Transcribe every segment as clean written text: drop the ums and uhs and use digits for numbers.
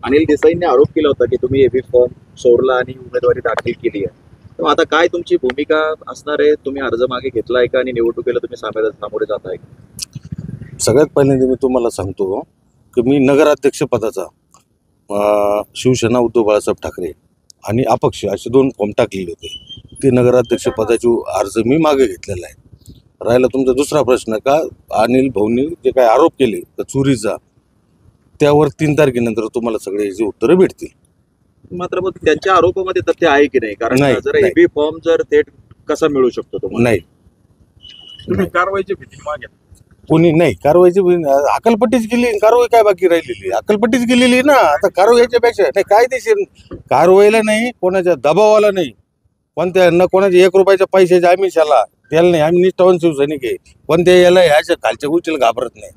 अनिल देसाईंनी आरोप केला होता की तुम्ही एबी फॉर्म सोडला आणि उमेदवारी दाखल केली आहे. तर आता काय तुमची भूमिका असणार आहे? तुम्ही अर्ज मागे घेतलाय का आणि निवडणुकीला तुम्ही सामोरे जात आहे? सगळ्यात पहिल्यांदा मी तुम्हाला सांगतो की मी नगराध्यक्ष पदाचा शिवसेना उद्धव बाळासाहेब ठाकरे आणि अपक्ष असे 2 फॉर्म टाकलेले होते. ते नगराध्यक्ष पदाचे अर्ज मी मागे घेतलेला आहे. राहिला तुमचा दुसरा प्रश्न का अनिल भाऊंनी जे काही आरोप केले तर चोरीचा, त्यावर 3 तारखेनंतर तुम्हाला सगळे याची उत्तरं भेटतील. मात्र मग त्यांच्या आरोपामध्ये तथ्य आहे की नाही? कारण नाही, जर नाही. एबी फॉर्म जर थेट कसा मिळू शकतो तुम्हाला? नाही, तुम्ही कारवाईची भीती मागे कोणी नाही. कारवाईची अकलपट्टीच केली, कारवाई काय बाकी राहिलेली? अकलपट्टीच केलेली ना. आता कारवाईच्या पेक्षा नाही, कायदेशीर कारवाईला नाही, कोणाच्या दबावाला नाही, कोणत्या न कोणाच्या 1 रुपयाच्या पैशाच्या आमिषाला त्याला नाही. आम्ही निष्ठावान शिवसैनिक आहे. कोणत्या याला ह्याच्या खालच्या गोष्टीला घाबरत नाही.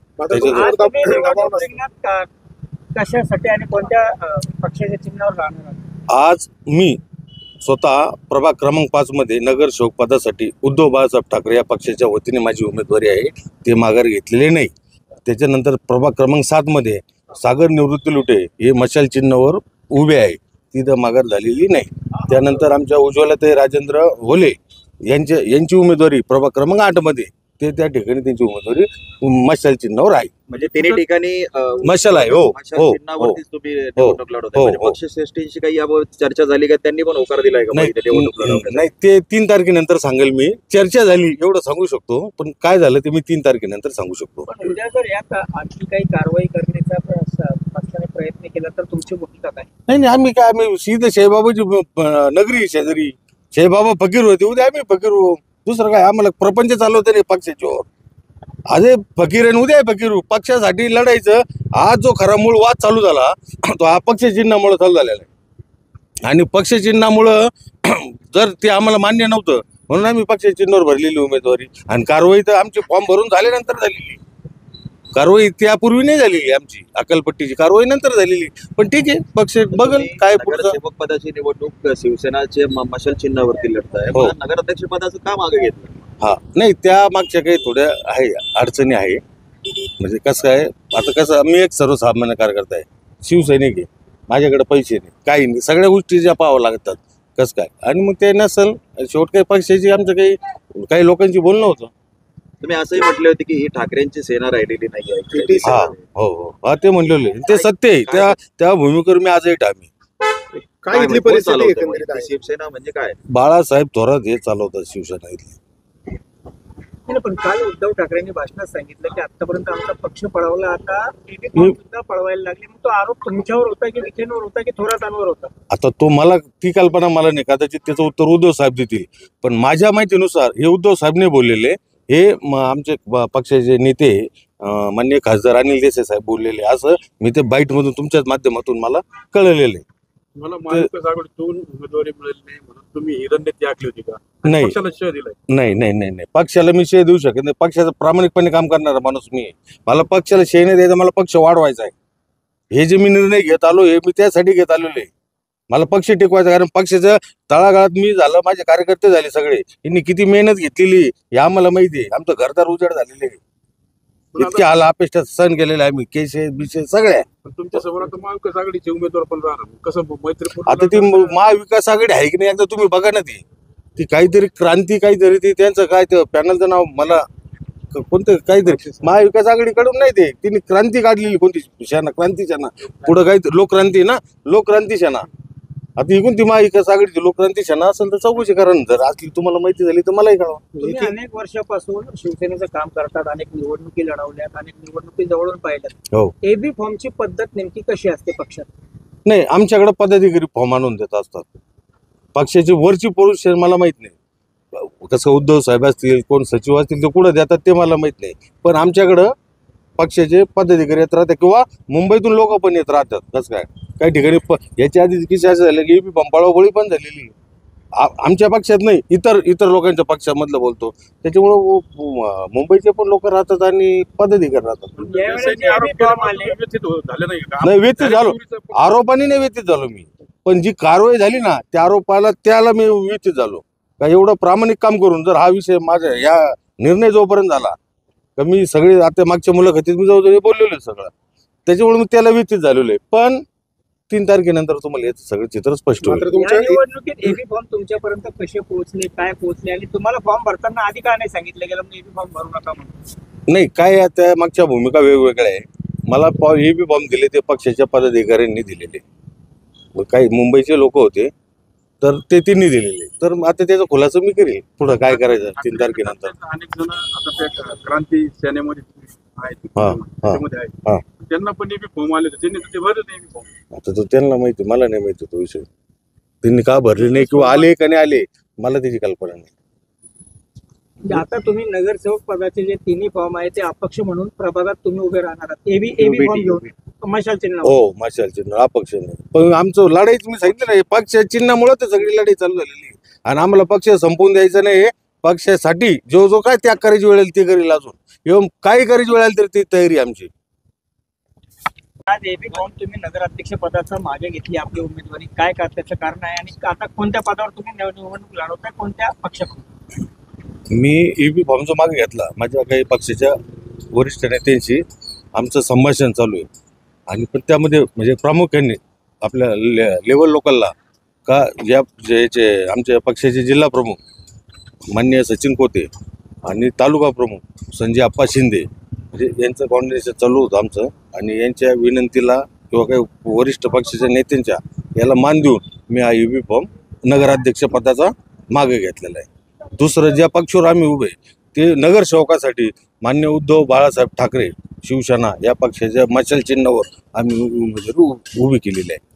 कशासाठी आणि कोणत्या पक्षाच्या चिन्हावर राहणार आहात? आज मी स्वतः प्रभाग क्रमांक 5 मध्ये नगरसेवक पदासाठी उद्धव बाळासाहेब ठाकरे या पक्षाच्या वतीने माझी उमेदवारी आहे, ते माघार घेतलेले नाही. त्याच्यानंतर प्रभाग क्रमांक 7 मध्ये सागर निवृत्ती लुटे हे मशाल चिन्हावर उभे आहे, तिथं माघार झालेली नाही. त्यानंतर आमच्या उज्ज्वलाताई राजेंद्र होले यांची उमेदवारी प्रभाग क्रमांक 8 मध्ये ते त्या ठिकाणी त्यांची उमेदवारी मशाल चिन्हावर आहे. म्हणजे तिन्ही ठिकाणी मशाल आहे. हो मशाल हो चिन्हावरतीच तुम्ही निवडणूक लढवताय. हो, म्हणजे हो. पक्षश्रेष्ठींशी काही याबाबत चर्चा झाली का? त्यांनी पण होकार दिलाय का नाही, इथे निवडणूक लढवण्यासाठी? नाही, ते 3 तारखेनंतर सांगेल मी. चर्चा झाली एवढं सांगू शकतो, पण काय झालं ते मी 3 तारखेनंतर सांगू शकतो. पण उद्या जर यात आणखी काही कारवाई करण्याचा पक्षाने प्रयत्न केला तर तुमची भूमिका काय? नाही, आम्ही सीधे शेबाबाची नगरी शेजारी शेबाबा फकीर होते, उद्या आम्ही फकीर होऊ. दुसरं काय? आम्हाला प्रपंच चालवते नाही पक्षाच्यावर. आज फकीर आणि उद्या फकीर होऊ. पक्षासाठी लढायचं. आज जो खरा मूळ वाद चालू झाला तो हा पक्ष चिन्हामुळे चालू झालेला आहे. आणि पक्ष चिन्हामुळं जर ते आम्हाला मान्य नव्हतं म्हणून आम्ही पक्ष चिन्हावर भरलेली उमेदवारी. आणि कारवाई तर आमचे फॉर्म भरून झाल्यानंतर झालेली. कारवाई त्यापूर्वी नाही झालेली. आमची अकलपट्टीची कारवाई नंतर झालेली. पण ठीक आहे, पक्ष बघल काय पुढचं. नगरसेवक पदाची निवडणूक शिवसेनाचे मशाल चिन्हावरती लढताय. हो. नगराध्यक्ष पदाचं का मागे घेतलं? हा, नाही, त्या मागच्या काही थोड्या आहे अडचणी आहे. म्हणजे कसं आहे, आता कसं मी एक सर्वसामान्य कार्यकर्ता आहे, शिवसैनिक आहे, माझ्याकडे पैसे नाही, काही नाही, सगळ्या गोष्टी ज्या पाहावं लागतात. कसं काय? आणि मग ते नसल शेवट काही पक्षाची आमचं काही लोकांची बोलणं होतं. तुम्ही असंही म्हटले होते की ही ठाकरेंची सेना राहिलेली नाही आहे. हा, हो हो, हा, ते म्हणलेले ते सत्य आहे. त्या भूमिकेवर मी आजही ठामी. काय इथली परिस्थिती एकंदरीत आहे? शिवसेना म्हणजे काय? बाळासाहेब थोरात हे चालवतात शिवसेना इथली. नाही, पण काल उद्धव ठाकरेंनी भाषणात सांगितलं की आतापर्यंत आमचा पक्ष पळवला, आता ED फॉर्म सुद्धा पळवायला लागले. मग तो आरोप तुमच्यावर होता की विखेंवर होता की थोरातांवर होता? आता तो मला ती कल्पना मला नाही, कदाचित त्याचं उत्तर उद्धव साहेब देतील. पण माझ्या माहितीनुसार हे उद्धव साहेबने बोललेले, हे आमचे पक्षाचे नेते माननीय खासदार अनिल देसाई साहेब बोललेले, असं मी ते बाईट मधून तुमच्याच माध्यमातून मला कळलेलं आहे. मला महाविकास आघाडीतून उमेदवारी मिळाली नाही म्हणून तुम्ही ही रणनीती आखली होती का? नाही. पक्षाला श्रेय दिलाय? नाही, पक्षाला मी श्रेय देऊ शकत नाही. पक्षाचा प्रामाणिकपणे काम करणारा माणूस मी आहे. मला पक्षाला श्रेय नाही द्यायचा, मला पक्ष वाढवायचा आहे. हे जे मी निर्णय घेत आलो हे मी त्यासाठी घेत आलेलो आहे. मला पक्ष टिकवायचा, कारण पक्षाच्या तळागाळात मी झालं, माझे कार्यकर्ते झाले सगळे. यांनी किती मेहनत घेतलेली हे आम्हाला माहिती आहे. आमचं घरदार उजाड झालेले आहे. इतके हाल अपेक्षा सहन केलेले आहे मी, केसेस बिशेस सगळ्या. तुमच्या समोर आता महाविकास आघाडीचे उमेदवार पण राहणार, कसं मैत्रीपूर्ण? आता ती महाविकास आघाडी आहे की नाही एकदा तुम्ही बघा ना. ती काहीतरी क्रांती, काहीतरी ते त्यांचं काय ते पॅनलचं नाव मला कोणतं काहीतरी महाविकास आघाडीकडून नाही, ते तिने क्रांती काढलेली. कोणती सेना? क्रांती सेना. पुढं काही लोकक्रांती ना, लोकक्रांती सेना. आता इकडून ती महाविकास आघाडीची लोकक्रांती सेना असेल तर चौकशी करा. जर असली तुम्हाला माहिती झाली तर मलाही कळवा. तुम्ही अनेक वर्षापासून शिवसेनेचं काम करतात, अनेक निवडणुकी लढवल्यात, अनेक निवडणुकी जवळून पाहिल्यात. हो. एबी फॉर्मची पद्धत नेमकी कशी असते पक्षात? नाही, आमच्याकडे पदाधिकारी फॉर्म आणून देत असतात. पक्षाची वरची पुरुष मला माहित नाही. कसं उद्धव साहेब असतील, कोण सचिव असतील, ते कुठं देतात ते मला माहित नाही. पण आमच्याकडं पक्षाचे पदाधिकारी येत राहतात किंवा मुंबईतून लोक पण येत राहतात. कसं काय? काही ठिकाणी याच्या आधी किती असं झालं की बळी पण झालेली. आमच्या पक्षात नाही, इतर लोकांच्या पक्षामधलं बोलतो. त्याच्यामुळं मुंबईचे पण लोक राहतात आणि पदाधिकारी राहतात. नाही, व्यतीत झालो, आरोपाने नाही व्यतीत झालो मी, पण जी कारवाई झाली ना त्या आरोपाला त्याला मी व्यतीत झालो. का एवढं प्रामाणिक काम करून जर हा विषय माझ्या या निर्णय जोपर्यंत झाला तर मी सगळे आता मागच्या मुलाखतीत मी जवळजवळ बोललेलो आहे सगळं, त्याच्यामुळे मी त्याला व्यतीत झालेलो आहे. पण 3 तारखेनंतर तुम्हाला याचं सगळं चित्र स्पष्ट होईल. या निवडणुकीत एबी फॉर्म तुमच्यापर्यंत कसे पोहोचले, काय पोहोचले आणि तुम्हाला फॉर्म भरताना आधी का नाही सांगितलं गेलं म्हणजे एबी फॉर्म भरू नका म्हणून? नाही, काय आहे, त्या मागच्या भूमिका वेगवेगळ्या आहे. मला हे बी फॉर्म दिले ते पक्षाच्या पदाधिकाऱ्यांनी दिलेले, मग काही मुंबईचे लोक होते तर ते त्यांनी दिलेले. तर आता त्याचा खुलासा मी करेल पुढं काय करायचं 3 तारखेनंतर. अनेक जण आता त्या क्रांती सेनेमध्ये आहेत, हा. त्यामध्ये आहेत. हा. त्यांना पण एबी फॉर्म आले होते, त्यांनी तर ते भरले नाही फॉर्म. आता तो त्यांना माहिती, मला नाही माहिती तो विषय. त्यांनी का भरले नाही किंवा आले का नाही आले मला त्याची कल्पना नाही. म्हणजे आता तुम्ही नगरसेवक पदाचे जे तिन्ही फॉर्म आहे ते अपक्ष म्हणून प्रभागात तुम्ही उभे राहणार आहात. एबी फॉर्म घेऊन मशाल चिन्ह. हो, मशाल चिन्ह अपक्ष नाही. पण आमचं लढाईच मी सांगितलं नाही, पक्ष चिन्हामुळे तर सगळी लढाई चालू झालेली आहे. आणि आम्हाला पक्ष संपवून द्यायचा नाही. पक्षासाठी जो काय त्याग करायची वेळ येईल ते करेल, अजून एवढं काही करायची वेळ आली तर ती तयारी आमची. आज एबी फॉर्म तुम्ही नगराध्यक्ष पदाचा मागे घेतली आपली उमेदवारी, काय त्याचं कारण आहे आणि आता कोणत्या पदावर तुम्ही निवडणूक लढवताय, कोणत्या पक्षाकडून? मी एबी फॉर्मचा मागे घेतला. माझ्या काही पक्षाच्या वरिष्ठ नेत्यांशी आमचं संभाषण चालू आहे. आणि पण त्यामध्ये म्हणजे प्रामुख्याने आपल्या लेवल लोकलला का याचे आमच्या पक्षाचे जिल्हा प्रमुख माननीय सचिन कोते आणि तालुका प्रमुख संजय आप्पा शिंदे, म्हणजे यांचं कॉन्व्हर्सेशन चालू होतं आमचं. आणि यांच्या विनंतीला किंवा काही वरिष्ठ पक्षाच्या नेत्यांच्या याला मान देऊन मी हा एबी फॉर्म नगराध्यक्ष पदाचा मागे घेतलेला आहे. दुसरं ज्या पक्षावर आम्ही उभे ते नगरसेवकासाठी मान्य उद्धव बाळासाहेब ठाकरे शिवसेना या पक्षाच्या मशाल चिन्हावर आम्ही उमेदवारी उभी केलेली आहे.